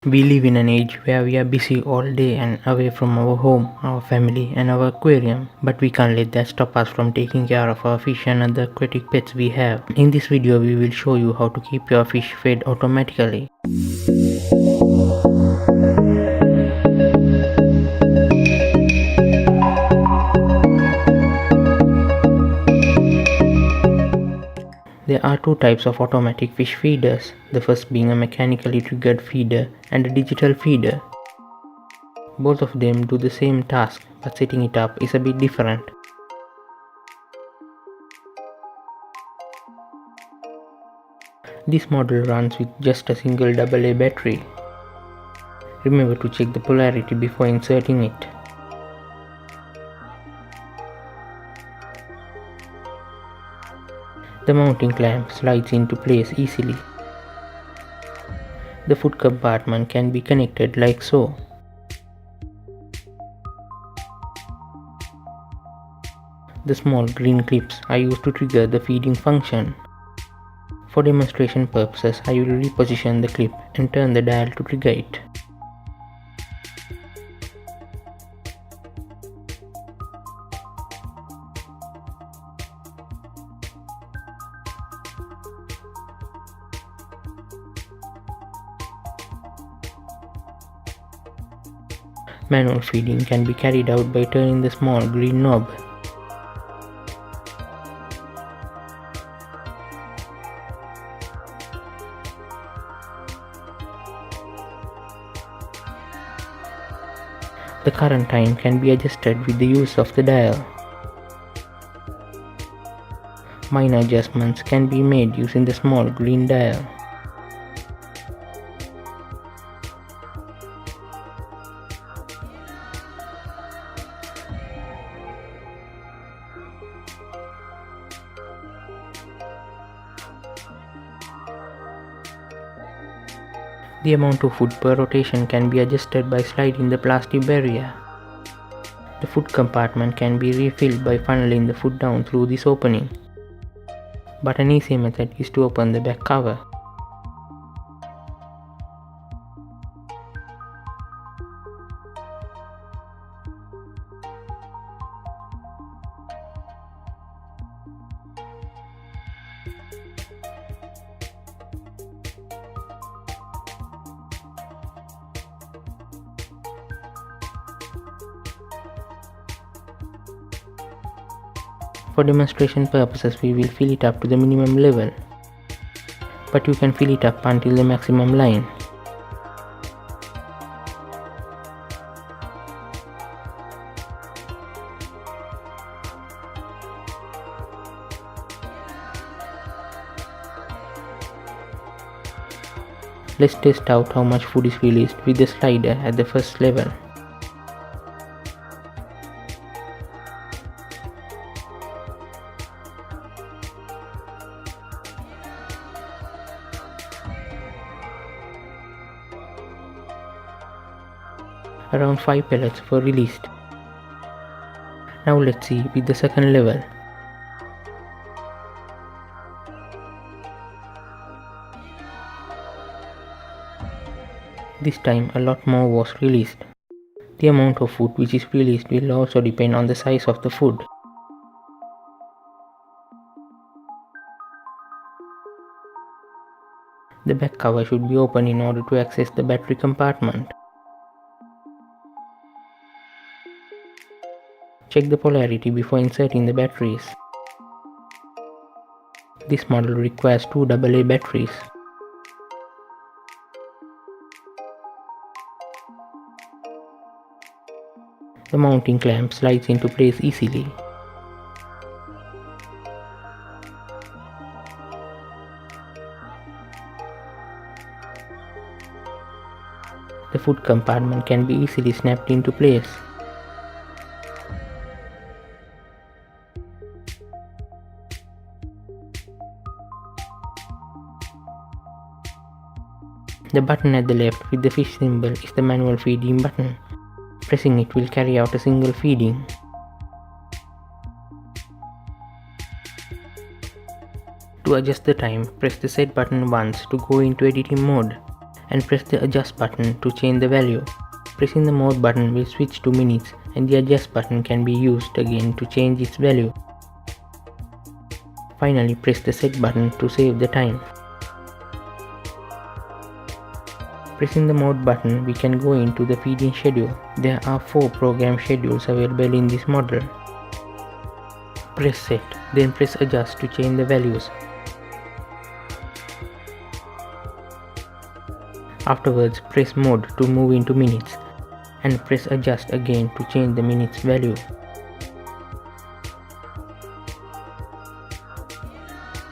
We live in an age where we are busy all day and away from our home, our family, and our aquarium, but we can't let that stop us from taking care of our fish and other aquatic pets we have. In this video, we will show you how to keep your fish fed automatically. There are two types of automatic fish feeders, the first being a mechanically triggered feeder and a digital feeder. Both of them do the same task, but setting it up is a bit different. This model runs with just a single AA battery. Remember to check the polarity before inserting it. The mounting clamp slides into place easily. The food compartment can be connected like so. The small green clips are used to trigger the feeding function. For demonstration purposes, I will reposition the clip and turn the dial to trigger it. Manual feeding can be carried out by turning the small green knob. The current time can be adjusted with the use of the dial. Minor adjustments can be made using the small green dial. The amount of food per rotation can be adjusted by sliding the plastic barrier. The food compartment can be refilled by funneling the food down through this opening. But an easy method is to open the back cover. For demonstration purposes, we will fill it up to the minimum level, but you can fill it up until the maximum line. Let's test out how much food is released with the slider at the first level. Around 5 pellets were released. Now let's see with the second level. This time a lot more was released. The amount of food which is released will also depend on the size of the food. The back cover should be open in order to access the battery compartment. Check the polarity before inserting the batteries. This model requires two AA batteries. The mounting clamp slides into place easily. The food compartment can be easily snapped into place. The button at the left with the fish symbol is the manual feeding button. Pressing it will carry out a single feeding. To adjust the time, press the set button once to go into editing mode and press the adjust button to change the value. Pressing the mode button will switch to minutes, and the adjust button can be used again to change its value. Finally, press the set button to save the time. Pressing the mode button, we can go into the feeding schedule. There are 4 program schedules available in this model. Press set, then press adjust to change the values. Afterwards, press mode to move into minutes, and press adjust again to change the minutes value.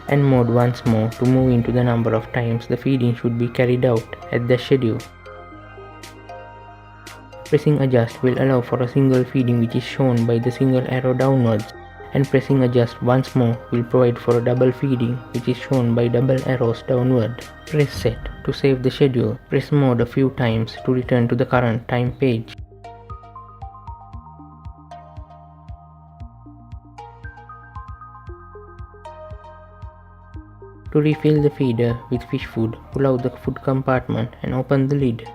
And mode once more to move into the number of times the feeding should be carried out at the schedule. Pressing adjust will allow for a single feeding which is shown by the single arrow downwards, and pressing adjust once more will provide for a double feeding which is shown by double arrows downward. Press set to save the schedule. Press mode a few times to return to the current time page. To refill the feeder with fish food, pull out the food compartment and open the lid.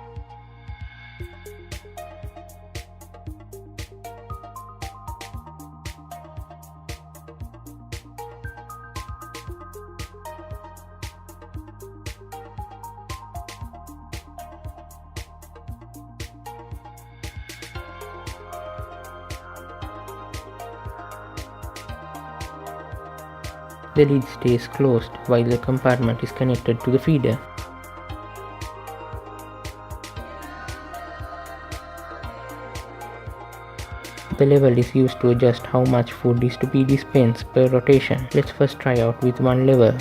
The lid stays closed while the compartment is connected to the feeder. The level is used to adjust how much food is to be dispensed per rotation. Let's first try out with one level.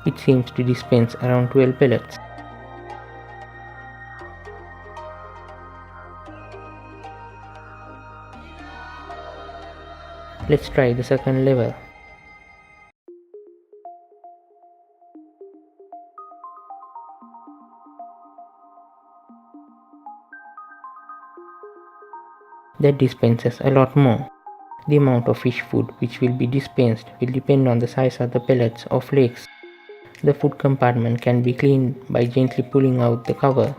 It seems to dispense around 12 pellets. Let's try the second level. That dispenses a lot more. The amount of fish food which will be dispensed will depend on the size of the pellets or flakes. The food compartment can be cleaned by gently pulling out the cover.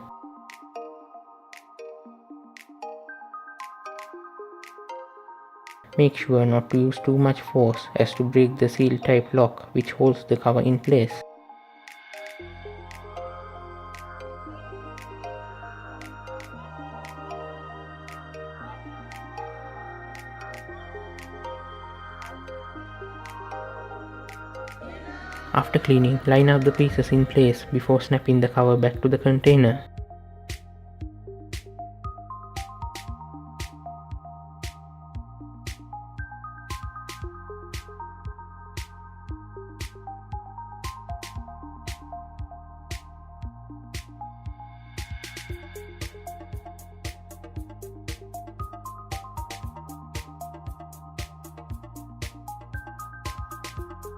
Make sure not to use too much force as to break the seal type lock which holds the cover in place. After cleaning, line up the pieces in place before snapping the cover back to the container.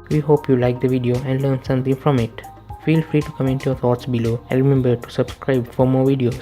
We hope you liked the video and learned something from it. Feel free to comment your thoughts below and remember to subscribe for more videos.